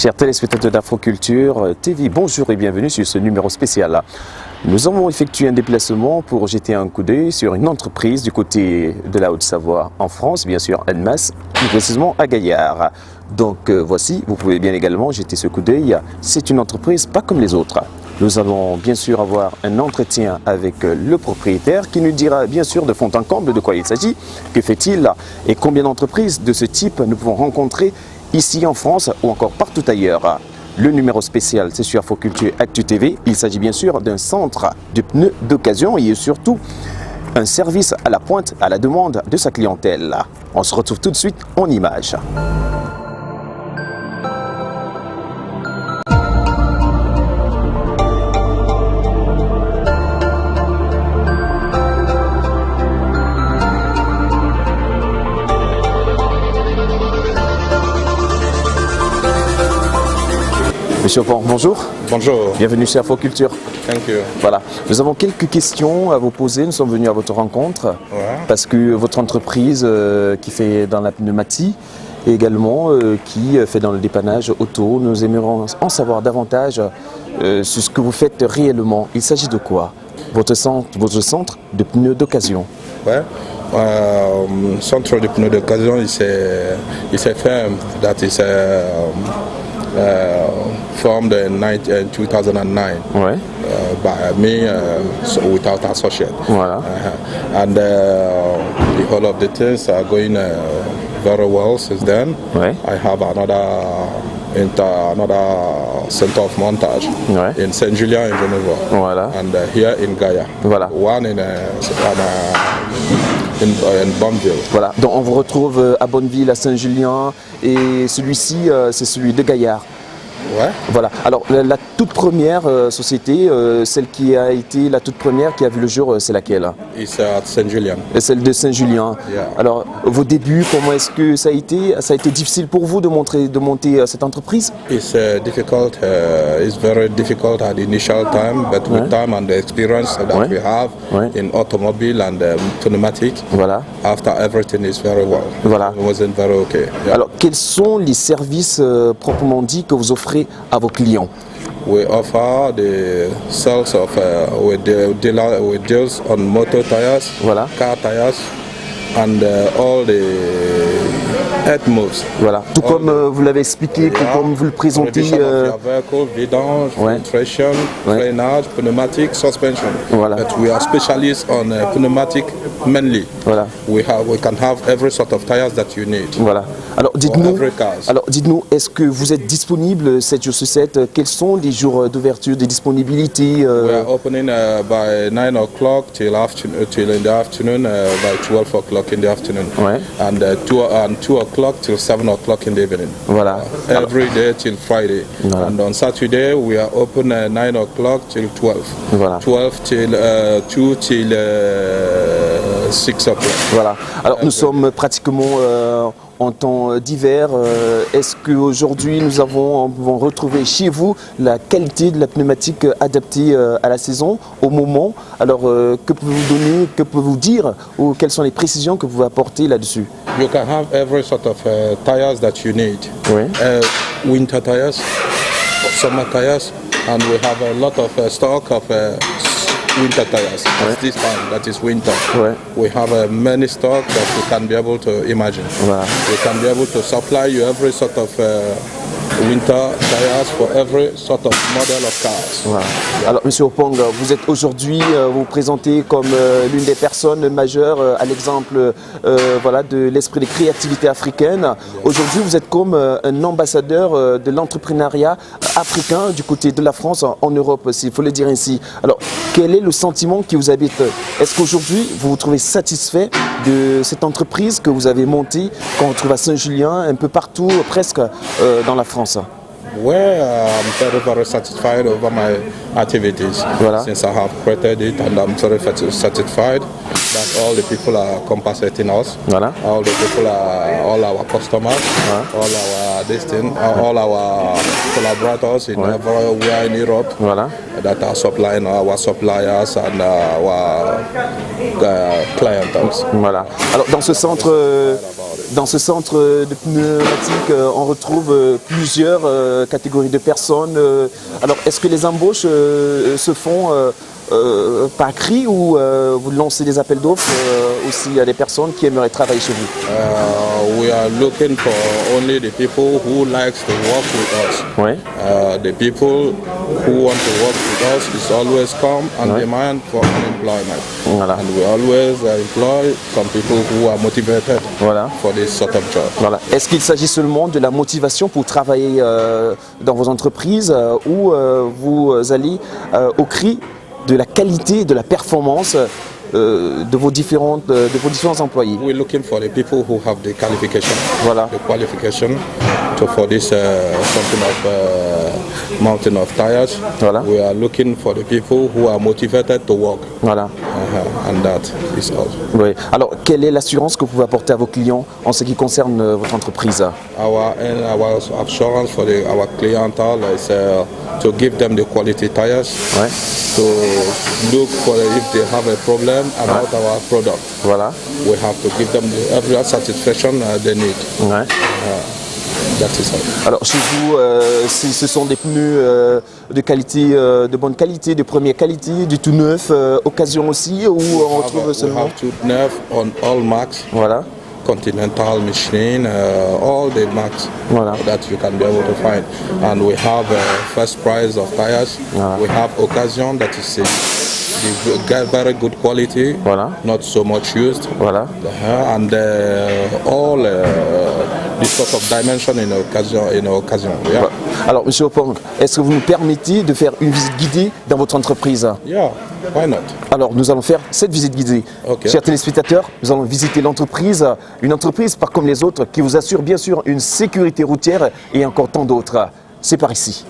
Chers téléspectateurs d'Afroculture TV, bonjour et bienvenue sur ce numéro spécial. Nous avons effectué un déplacement pour jeter un coup d'œil sur une entreprise du côté de la Haute-Savoie en France, bien sûr Annemasse, plus précisément à Gaillard. Donc voici, vous pouvez bien également jeter ce coup d'œil. C'est une entreprise pas comme les autres. Nous allons bien sûr avoir un entretien avec le propriétaire qui nous dira bien sûr de fond en comble de quoi il s'agit, que fait-il et combien d'entreprises de ce type nous pouvons rencontrer ici en France ou encore partout ailleurs. Le numéro spécial, c'est sur Afroculture Actu TV. Il s'agit bien sûr d'un centre de pneus d'occasion et surtout un service à la pointe à la demande de sa clientèle. On se retrouve tout de suite en images. Monsieur Pont, bonjour. Bonjour. Bienvenue chez Afroculture. Thank you. Voilà, nous avons quelques questions à vous poser. Nous sommes venus à votre rencontre parce que votre entreprise qui fait dans la pneumatie et également qui fait dans le dépannage auto, nous aimerions en savoir davantage sur ce que vous faites réellement. Il s'agit de quoi? Votre centre de pneus d'occasion. Ouais. Centre de pneus d'occasion is a firm that is formed in 2009 by me without associate. Voilà. And the whole of the things are going very well since then. I have another center of montage in Saint-Julien in Geneva and here in Gaia. One in Bonneville. Voilà, donc on vous retrouve à Bonneville, à Saint-Julien, et celui-ci, c'est celui de Gaillard. Ouais. Voilà, alors la toute première société, celle qui a été la toute première qui a vu le jour, c'est laquelle? C'est à Saint-Julien. Celle de Saint-Julien. Yeah. Alors, vos débuts, comment est-ce que ça a été? Ça a été difficile pour vous de monter cette entreprise? It's difficult. It's very difficult at the initial time, but with time and the experience that we have in automobile and pneumatic, after everything is very well. It wasn't very okay. Yeah. Alors, quels sont les services proprement dit que vous offrez à vos clients? We offer the sales of we deals on motor tires, car tires, and all the head moves. Voilà, tout comme vous l'avez expliqué, comme vous le présentez. Vehicle, vidange, filtration, freinage, pneumatic, suspension. But we are specialists on pneumatic mainly. We can have every sort of tires that you need. Voilà. Alors dites-nous, est-ce que vous êtes disponible 7 jours sur 7? Quels sont les jours d'ouverture, de disponibilité? We are opening by 9 o'clock till in the afternoon, by 12 o'clock in the afternoon, and 2 o'clock till 7 o'clock in the evening. Every day till Friday. And on Saturday we are open 9 o'clock till 12. 12 till 2 till 6 o'clock. Voilà. Alors nous sommes pratiquement en temps d'hiver. Est-ce qu'aujourd'hui nous pouvons retrouver chez vous la qualité de la pneumatique adaptée à la saison, au moment? Alors que pouvez-vous donner, que pouvez-vous dire, ou quelles sont les précisions que vous pouvez apporter là-dessus? You can have every sort of tires that you need. Winter tires, summer tires, and we have a lot of stock of winter tires. At this time, that is winter. We have many stock that you can be able to imagine. We can be able to supply you every sort of winter tires for every sort of model of cars. Alors, Monsieur Opong, vous êtes aujourd'hui, vous vous présentez comme l'une des personnes majeures à l'exemple de l'esprit de créativité africaine. Aujourd'hui, vous êtes comme un ambassadeur de l'entrepreneuriat africain du côté de la France en Europe, s'il faut le dire ainsi. Alors, quel est le sentiment qui vous habite? Est-ce qu'aujourd'hui, vous vous trouvez satisfait de cette entreprise que vous avez montée, qu'on retrouve à Saint-Julien, un peu partout, presque dans la France? I'm very, very satisfied over my activities since I have created it, and I'm very satisfied that all the people are compensating us. All the people all our customers, all our collaborators everywhere in Europe that are supplying our suppliers and our clients. Alors dans ce centre Dans ce centre de pneumatique, on retrouve plusieurs catégories de personnes. Alors, est-ce que les embauches se font par cri ou vous lancez des appels d'offres aussi à des personnes qui aimeraient travailler chez vous? We are looking for only the people who likes to work with us. Oui. The people who want to work with us is always come and demand for unemployment. Voilà. And we always employ some people who are motivated for this sort of job. Voilà. Est-ce qu'il s'agit seulement de la motivation pour travailler dans vos entreprises ou vous allez au cri de la qualité, de la performance de vos différents employés? We're looking for the people who have the qualification. Voilà. The qualification for this something of mountain of tires. Voilà. We are looking for the people who are motivated to work. Voilà. And that is all. Oui. Alors, quelle est l'assurance que vous pouvez apporter à vos clients en ce qui concerne votre entreprise? Our assurance for our clientele is to give them the quality tires. Ouais. To look for if they have a problem about our product. Voilà. We have to give them every satisfaction they need. Ouais. That is all. Alors chez vous, si ce sont des pneus de qualité, de bonne qualité, de première qualité, du tout neuf, occasion aussi, où on retrouve seulement? We have tout neuf on all marks. Voilà. Continental, Michelin, all the marks that you can be able to find. And we have first price of tires. We have occasion that is very good quality, not so much used. Voilà. And all this sort of dimension in occasion. Yeah. Alors, Monsieur Opong, est-ce que vous nous permettez de faire une visite guidée dans votre entreprise? Yeah, why not? Alors, nous allons faire cette visite guidée. Okay. Chers téléspectateurs, nous allons visiter l'entreprise, une entreprise pas comme les autres, qui vous assure bien sûr une sécurité routière et encore tant d'autres. C'est par ici.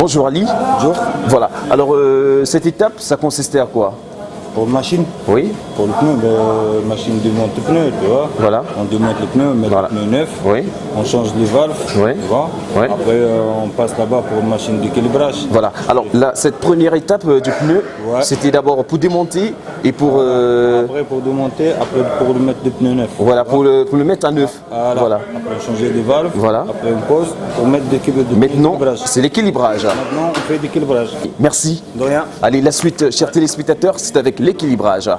Bonjour Ali. Bonjour. Voilà. Alors cette étape, ça consistait à quoi? Pour machine, Oui. pour le pneu, machine démonte le pneu, tu vois. Voilà. On démonte le pneu, on met Voilà. le pneu neuf, Oui. on change les valves, Oui. tu vois. Oui. Après, on passe là-bas pour une machine d'équilibrage. Voilà. Alors là, cette première étape du pneu, Ouais. c'était d'abord pour démonter et pour Après, pour démonter, après, pour le mettre le pneu neuf. voilà pour le mettre à neuf. Voilà. Voilà. Après, on change les valves. Voilà. Après, on pose pour mettre Maintenant, l'équilibrage. c'est l'équilibrage. Maintenant, on fait l'équilibrage. Merci. De rien. Allez, la suite, chers téléspectateurs, c'est avec l'équilibrage.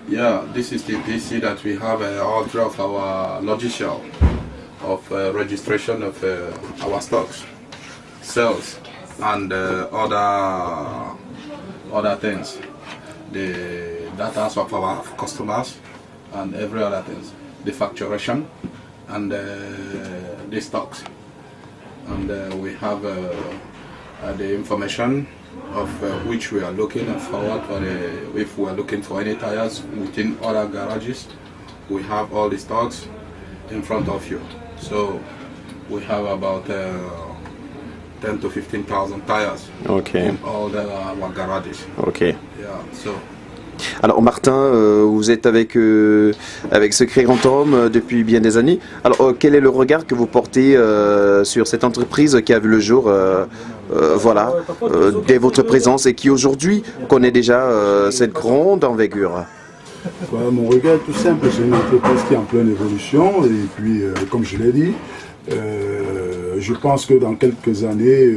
Yeah, this is the PC that we have order of our logistics of registration of our stocks, sales, and other things. The data of our customers and every other things. The facturation and the stocks. And we have the information of which we are looking forward for if we are looking for any tires within other garages. We have all the stocks in front of you. So we have about 10 to 15,000 tires Okay. in all our garages. Ok. Yeah, so Alors Martin, vous êtes avec Secret Quantum depuis bien des années. Alors quel est le regard que vous portez sur cette entreprise qui a vu le jour voilà, dès votre présence et qui aujourd'hui connaît déjà cette grande envergure? Mon regard est tout simple, c'est une entreprise qui est en pleine évolution et puis comme je l'ai dit, je pense que dans quelques années,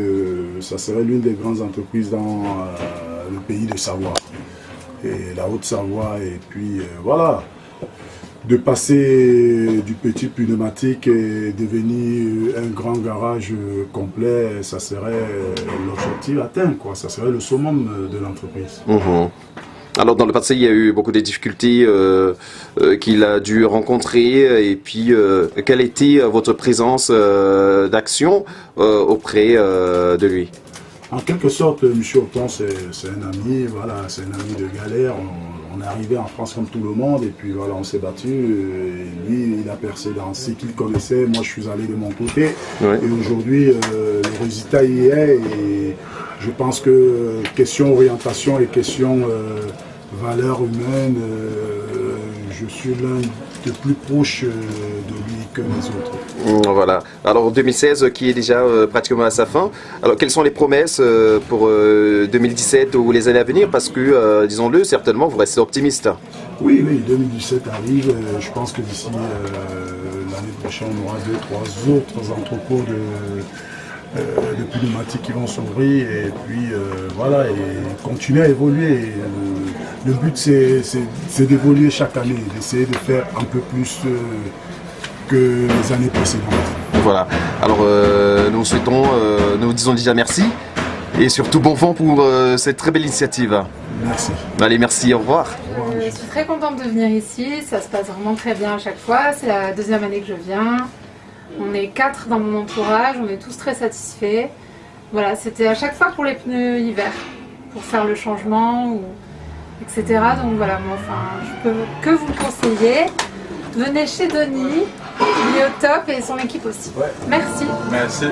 ça serait l'une des grandes entreprises dans le pays de Savoie. Et la Haute-Savoie, et puis voilà, de passer du petit pneumatique et devenir un grand garage complet, ça serait l'objectif atteint, quoi. Ça serait le summum de l'entreprise. Mmh. Alors dans le passé, il y a eu beaucoup de difficultés qu'il a dû rencontrer et puis quelle était votre présence d'action auprès de lui? En quelque sorte, M. Othon, c'est un ami, voilà, c'est un ami de galère. On est arrivé en France comme tout le monde, et puis voilà, on s'est battu. Lui, il a percé dans ce qu'il connaissait, moi je suis allé de mon côté. Ouais. Et aujourd'hui, le résultat y est. Et je pense que question orientation et question valeurs humaines, je suis l'un de plus proche de lui que les autres. Voilà. Alors 2016 qui est déjà pratiquement à sa fin. Alors quelles sont les promesses pour 2017 ou les années à venir? Parce que, disons-le, certainement vous restez optimiste. Oui, 2017 arrive. Je pense que d'ici l'année prochaine, on aura 2-3 autres entrepôts de pneumatiques qui vont s'ouvrir. Et puis voilà, et continuer à évoluer. Le but, c'est d'évoluer chaque année, d'essayer de faire un peu plus que les années précédentes. Voilà. Alors, nous souhaitons, nous disons déjà merci et surtout bon vent pour cette très belle initiative. Merci. Allez, merci, au revoir. Je suis très contente de venir ici, ça se passe vraiment très bien à chaque fois. C'est la deuxième année que je viens. On est 4 dans mon entourage, on est tous très satisfaits. Voilà, c'était à chaque fois pour les pneus hiver, pour faire le changement, etc. Donc voilà, moi, enfin, je peux que vous le conseiller. Venez chez Denis, il est au top et son équipe aussi. Ouais. Merci. Merci.